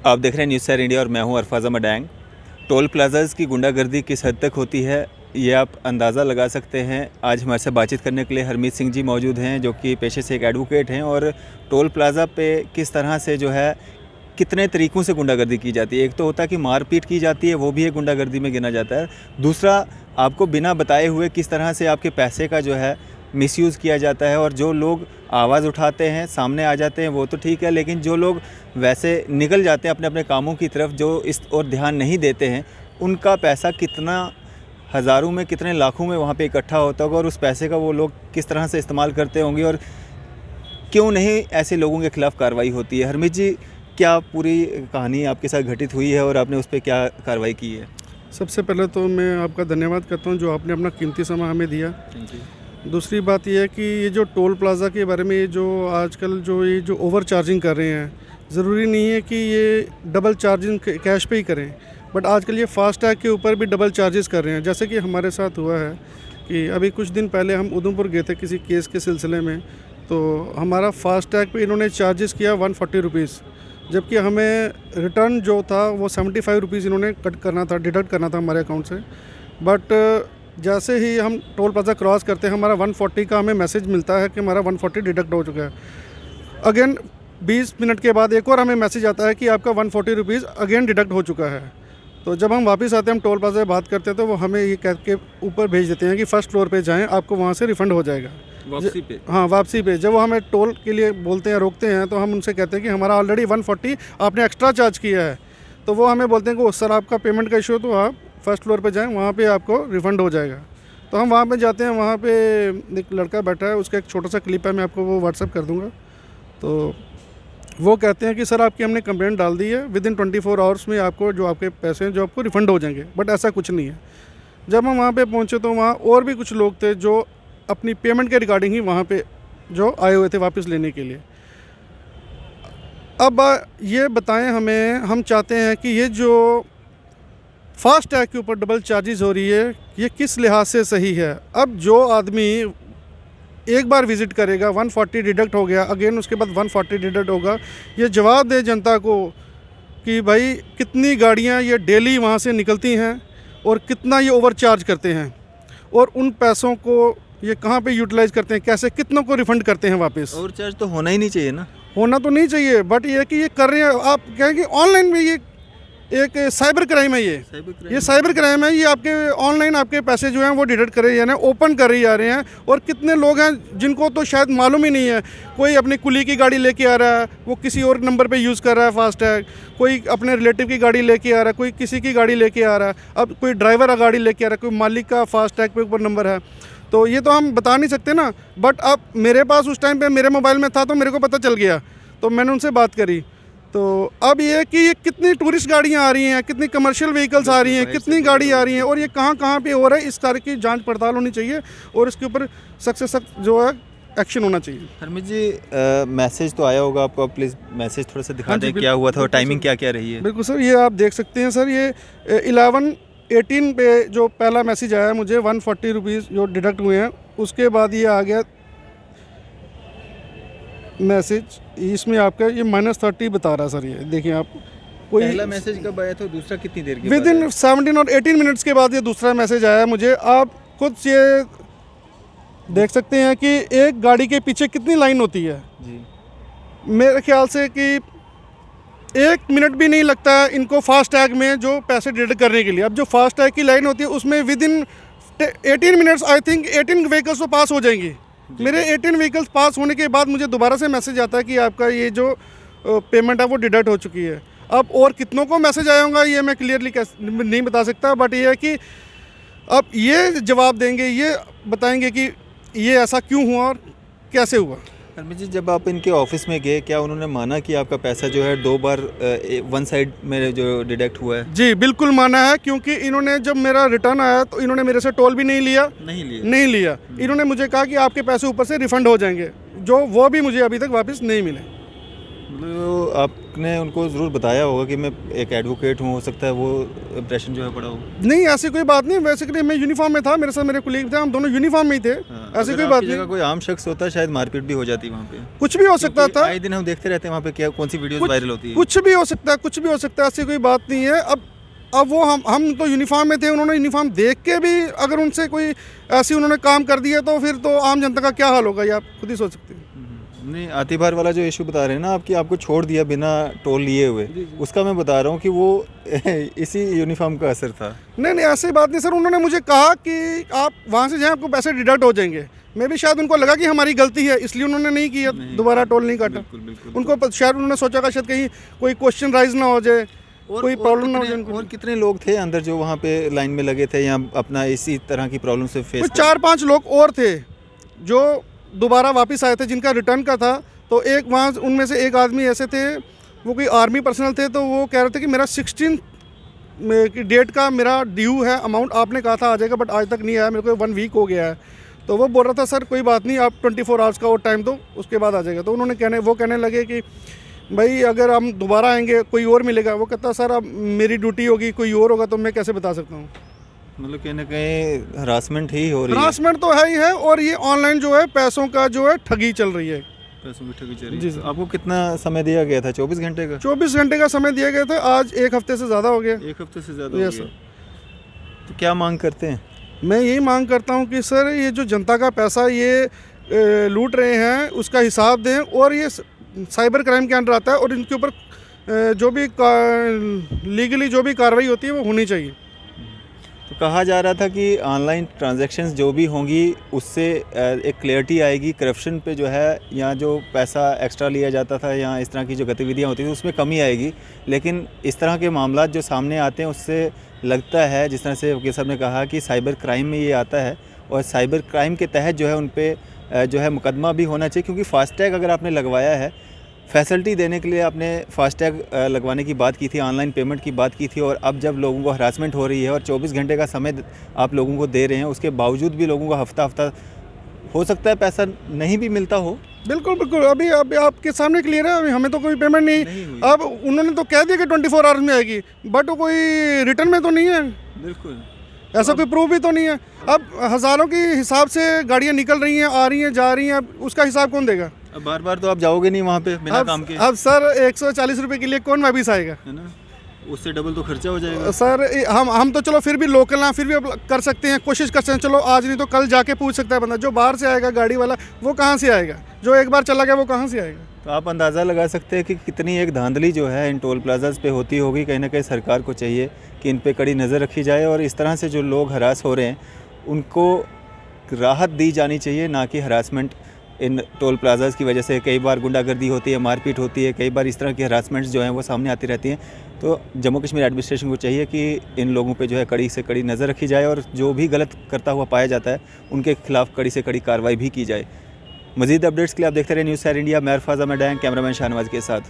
आप देख रहे हैं न्यूज़ 4 इंडिया और मैं हूं अरफाज़ा मडैंग। टोल प्लाजाज़ की गुंडागर्दी किस हद तक होती है ये आप अंदाज़ा लगा सकते हैं। आज हमारे साथ बातचीत करने के लिए हरमीत सिंह जी मौजूद हैं, जो कि पेशे से एक एडवोकेट हैं, और टोल प्लाज़ा पे किस तरह से जो है कितने तरीक़ों से गुंडागर्दी की जाती है। एक तो होता है कि मारपीट की जाती है, वो भी एक गुंडागर्दी में गिना जाता है। दूसरा, आपको बिना बताए हुए किस तरह से आपके पैसे का जो है मिसयूज़ किया जाता है, और जो लोग आवाज़ उठाते हैं, सामने आ जाते हैं, वो तो ठीक है, लेकिन जो लोग वैसे निकल जाते हैं अपने अपने कामों की तरफ, जो इस और ध्यान नहीं देते हैं, उनका पैसा कितना हज़ारों में, कितने लाखों में वहाँ पे इकट्ठा होता होगा, और उस पैसे का वो लोग किस तरह से इस्तेमाल करते होंगे, और क्यों नहीं ऐसे लोगों के ख़िलाफ़ कार्रवाई होती है। हरमीत जी, क्या पूरी कहानी आपके साथ घटित हुई है और आपने उस पर क्या कार्रवाई की है? सबसे पहले तो मैं आपका धन्यवाद करता हूं, जो आपने अपना कीमती समय हमें दिया। Thank you. दूसरी बात यह है कि ये जो टोल प्लाज़ा के बारे में जो आजकल ये जो ओवर चार्जिंग कर रहे हैं, ज़रूरी नहीं है कि ये डबल चार्जिंग कैश पे ही करें, बट आजकल ये फास्टैग के ऊपर भी डबल चार्जेस कर रहे हैं। जैसे कि हमारे साथ हुआ है कि अभी कुछ दिन पहले हम उधमपुर गए थे किसी केस के सिलसिले में, तो हमारा फास्टैग पे इन्होंने चार्जेस किया 140 रुपीज़, जबकि हमें रिटर्न जो था वो 75 रुपीज़ इन्होंने कट करना था, डिडक्ट करना था हमारे अकाउंट से। बट जैसे ही हम टोल प्लाज़ा क्रॉस करते हैं, हमारा 140 का हमें मैसेज मिलता है कि हमारा 140 डिडक्ट हो चुका है। अगेन 20 मिनट के बाद एक और हमें मैसेज आता है कि आपका 140 रुपीज़ अगेन डिडक्ट हो चुका है। तो जब हम वापस आते हैं, हम टोल प्लाज़ा से बात करते हैं, तो वो हमें ये कह के ऊपर भेज देते हैं कि फ़र्स्ट फ्लोर पे जाएँ, आपको वहाँ से रिफ़ंड हो जाएगा वापसी पे? हाँ, वापसी पे। जब वो हमें टोल के लिए बोलते हैं, रोकते हैं, तो हम उनसे कहते हैं कि हमारा ऑलरेडी 140 आपने एक्स्ट्रा चार्ज किया है। तो वो हमें बोलते हैं कि सर आपका पेमेंट का इशू, तो आप फर्स्ट फ्लोर पे जाएँ, वहाँ पे आपको रिफ़ंड हो जाएगा। तो हम वहाँ पे जाते हैं, वहाँ पे एक लड़का बैठा है, उसका एक छोटा सा क्लिप है, मैं आपको वो व्हाट्सएप कर दूँगा। तो वो कहते हैं कि सर आपकी हमने कंप्लेंट डाल दी है, विद इन 24 आवर्स में आपको जो आपके पैसे हैं जो आपको रिफ़ंड हो जाएंगे। बट ऐसा कुछ नहीं है। जब हम वहाँ पे पहुँचे तो वहाँ और भी कुछ लोग थे जो अपनी पेमेंट के रिगार्डिंग ही वहाँ पे जो आए हुए थे वापस लेने के लिए। अब ये बताएं हमें, हम चाहते हैं कि ये जो फास्टैग के ऊपर डबल चार्जेस हो रही है, ये किस लिहाज से सही है। अब जो आदमी एक बार विज़िट करेगा, 140 डिडक्ट हो गया, अगेन उसके बाद 140 डिडक्ट होगा, ये जवाब दे जनता को कि भाई कितनी गाड़ियाँ ये डेली वहाँ से निकलती हैं और कितना ये ओवर चार्ज करते हैं, और उन पैसों को ये कहाँ पे यूटिलाइज़ करते हैं, कैसे कितनों को रिफ़ंड करते हैं वापस। ओवर चार्ज तो होना ही नहीं चाहिए ना। होना तो नहीं चाहिए, बट ये कि ये कर रहे हैं। आप कहेंगे ऑनलाइन में ये एक साइबर क्राइम है, ये साइबर क्राइम है। ये आपके ऑनलाइन आपके पैसे जो हैं वो डिडक्ट करे जा रहे हैं, ओपन करे जा रहे हैं। और कितने लोग हैं जिनको तो शायद मालूम ही नहीं है। कोई अपनी कुली की गाड़ी लेके आ रहा है, वो किसी और नंबर पे यूज़ कर रहा है फास्टैग, कोई अपने रिलेटिव की गाड़ी लेके आ रहा है, कोई किसी की गाड़ी लेके आ रहा है। अब कोई ड्राइवर गाड़ी लेके आ रहा है, कोई मालिक का फास्टैग पे ऊपर नंबर है, तो ये तो हम बता नहीं सकते ना। बट अब मेरे पास उस टाइम पे मेरे मोबाइल में था, तो मेरे को पता चल गया, तो मैंने उनसे बात करी। तो अब ये कि ये कितनी टूरिस्ट गाड़ियाँ आ रही हैं, कितनी कमर्शियल व्हीकल्स आ रही हैं, कितनी गाड़ी आ रही हैं, और ये कहाँ कहाँ पे हो रहा है, इस तरह की जांच पड़ताल होनी चाहिए, और इसके ऊपर सख्त से सख्त जो है एक्शन होना चाहिए। हरमीत जी, मैसेज तो आया होगा आपको, प्लीज़ मैसेज थोड़ा सा दिखा दें, क्या हुआ था और टाइमिंग क्या क्या रही है? बिल्कुल सर, ये आप देख सकते हैं सर, ये 11:18 पे जो पहला मैसेज आया मुझे, 140 रुपीज़ जो डिडक्ट हुए हैं। उसके बाद ये आ गया मैसेज, इसमें आपका ये -30 बता रहा है सर। ये देखिए आप, कोई पहला मैसेज कब आया था, दूसरा कितनी देर के विद इन 17 और 18 मिनट्स के बाद ये दूसरा मैसेज आया मुझे। आप खुद ये देख सकते हैं कि एक गाड़ी के पीछे कितनी लाइन होती है जी। मेरे ख्याल से कि 1 मिनट भी नहीं लगता है इनको फास्टैग में जो पैसे डिडक्ट करने के लिए। अब जो फास्टैग की लाइन होती है उसमें with in 18 minutes I think 18 vehicles तो पास हो जाएंगी। मेरे 18 व्हीकल्स पास होने के बाद मुझे दोबारा से मैसेज आता है कि आपका ये जो पेमेंट है वो डिडक्ट हो चुकी है। अब और कितनों को मैसेज आया होगा ये मैं क्लियरली नहीं बता सकता, बट ये है कि अब ये जवाब देंगे, ये बताएंगे कि ये ऐसा क्यों हुआ और कैसे हुआ। हरमीत जी, जब आप इनके ऑफिस में गए, क्या उन्होंने माना कि आपका पैसा जो है 2 बार वन साइड में जो डिडक्ट हुआ है? जी बिल्कुल माना है, क्योंकि इन्होंने जब मेरा रिटर्न आया तो इन्होंने मेरे से टोल भी नहीं लिया। इन्होंने मुझे कहा कि आपके पैसे ऊपर से रिफ़ंड हो जाएंगे, जो वो भी मुझे अभी तक वापस नहीं मिले। तो आपने उनको ज़रूर बताया होगा कि मैं एक एडवोकेट हूँ, हो सकता है वो इम्प्रेशन जो है पड़ा हो। नहीं, ऐसी कोई बात नहीं। बेसिकली मैं यूनिफॉर्म में था, मेरे साथ मेरे कुलीग थे, हम दोनों यूनिफॉर्म में ही थे। हाँ। ऐसी कोई बात नहीं। कोई आम शख्स होता शायद मारपीट भी हो जाती वहाँ पे। कुछ भी हो सकता था, आए दिन हम देखते रहते हैं वहाँ पे क्या कौन सी वीडियोस वायरल होती है। कुछ भी हो सकता है, कुछ भी हो सकता है, ऐसी कोई बात नहीं है। अब वो हम तो यूनिफॉर्म में थे, उन्होंने यूनिफॉर्म देख के भी अगर उनसे कोई ऐसी उन्होंने काम कर दिया तो फिर तो आम जनता का क्या हाल होगा, ये आप खुद ही सोच सकते हैं। नहीं, आतिबार वाला जो इशू बता रहे हैं ना आपकी, आपको छोड़ दिया बिना टोल लिए हुए, उसका मैं बता रहा हूँ कि वो इसी यूनिफॉर्म का असर था। नहीं, ऐसी बात नहीं सर। उन्होंने मुझे कहा कि आप वहाँ से जाएं, आपको पैसे डिडक्ट हो जाएंगे। मैं भी शायद उनको लगा कि हमारी गलती है, इसलिए उन्होंने नहीं किया, दोबारा टोल नहीं काटा। उनको शायद उन्होंने सोचा कि शायद कहीं कोई क्वेश्चन राइज ना हो जाए, कोई प्रॉब्लम ना हो जाए उनको। और कितने लोग थे अंदर जो वहाँ पे लाइन में लगे थे या अपना इसी तरह की प्रॉब्लम से फेस? 4-5 लोग और थे जो दोबारा वापस आए थे, जिनका रिटर्न का था। तो एक वहाँ उनमें से एक आदमी ऐसे थे, वो कोई आर्मी पर्सनल थे, तो वो कह रहे थे कि मेरा 16 की डेट का मेरा ड्यू है अमाउंट, आपने कहा था आ जाएगा बट आज तक नहीं आया, मेरे को 1 वीक हो गया है। तो वो बोल रहा था सर कोई बात नहीं, आप 24 आवर्स का और टाइम दो, उसके बाद आ जाएगा। तो वो कहने लगे कि भाई अगर हम दोबारा आएंगे कोई और मिलेगा। वो कहता सर अब मेरी ड्यूटी होगी, कोई और होगा तो मैं कैसे बता सकता हूँ। मतलब कहीं ना कहीं हरासमेंट ही हो रही है। हरासमेंट तो है ही है, और ये ऑनलाइन जो है पैसों का जो है ठगी चल रही है। पैसों की ठगी चल रही है। जी सर। आपको कितना समय दिया गया था? 24 घंटे का? 24 घंटे का समय दिया गया था, आज 1 हफ्ते से ज़्यादा हो गया। 1 हफ्ते से ज़्यादा हो यस गया। सर। तो क्या मांग करते हैं? मैं यही मांग करता हूँ कि सर ये जो जनता का पैसा ये लूट रहे हैं उसका हिसाब दें, और ये साइबर क्राइम के अंडर आता है, और इनके ऊपर जो भी लीगली जो भी कार्रवाई होती है वो होनी चाहिए। तो कहा जा रहा था कि ऑनलाइन ट्रांजैक्शंस जो भी होंगी उससे एक क्लियरिटी आएगी, करप्शन पे जो है, या जो पैसा एक्स्ट्रा लिया जाता था या इस तरह की जो गतिविधियां होती थी उसमें कमी आएगी। लेकिन इस तरह के मामला जो सामने आते हैं उससे लगता है, जिस तरह से वकील साहब ने कहा, कि साइबर क्राइम में ये आता है, और साइबर क्राइम के तहत जो है उन पर जो है मुकदमा भी होना चाहिए। क्योंकि फास्टैग अगर आपने लगवाया है, फैसिलिटी देने के लिए आपने फास्टैग लगवाने की बात की थी, ऑनलाइन पेमेंट की बात की थी, और अब जब लोगों को हरासमेंट हो रही है और 24 घंटे का समय आप लोगों को दे रहे हैं, उसके बावजूद भी लोगों को हफ्ता हो सकता है पैसा नहीं भी मिलता हो। बिल्कुल अभी आपके सामने क्लियर है, अभी हमें तो कोई पेमेंट नहीं अब उन्होंने तो कह दिया कि 24 आवर्स में आएगी, बट कोई रिटर्न में तो नहीं है। बिल्कुल ऐसा कोई प्रूफ भी तो नहीं है। अब हज़ारों के हिसाब से गाड़ियाँ निकल रही हैं, आ रही हैं, जा रही हैं, अब उसका हिसाब कौन देगा? अब बार तो आप जाओगे नहीं वहाँ पे बिना काम के। अब सर 140 रुपये के लिए कौन वापिस आएगा, है ना? उससे डबल तो खर्चा हो जाएगा। सर हम तो चलो फिर भी लोकल ना, फिर भी अब कर सकते हैं, कोशिश कर सकते हैं, चलो आज नहीं तो कल जाके पूछ सकता है बंदा। जो बाहर से आएगा गाड़ी वाला, वो कहाँ से आएगा? जो एक बार चला गया वो कहाँ से आएगा? तो आप अंदाज़ा लगा सकते हैं कि कितनी एक धांधली जो है इन टोल प्लाजाज पे होती होगी। कहीं ना कहीं सरकार को चाहिए कि इन पे कड़ी नज़र रखी जाए, और इस तरह से जो लोग हरास हो रहे हैं उनको राहत दी जानी चाहिए, ना कि हरासमेंट। इन टोल प्लाजाज की वजह से कई बार गुंडागर्दी होती है, मारपीट होती है, कई बार इस तरह की हरासमेंट्स जो हैं वो सामने आती रहती हैं। तो जम्मू कश्मीर एडमिनिस्ट्रेशन को चाहिए कि इन लोगों पे जो है कड़ी से कड़ी नज़र रखी जाए, और जो भी गलत करता हुआ पाया जाता है उनके खिलाफ कड़ी से कड़ी कार्रवाई भी की जाए। मज़ीद अपडेट्स के लिए आप देखते रहे न्यूज़ 4 इंडिया। मैं अरफाज़ अहमद डैंग, कैमरामैन शाहनवाज के साथ।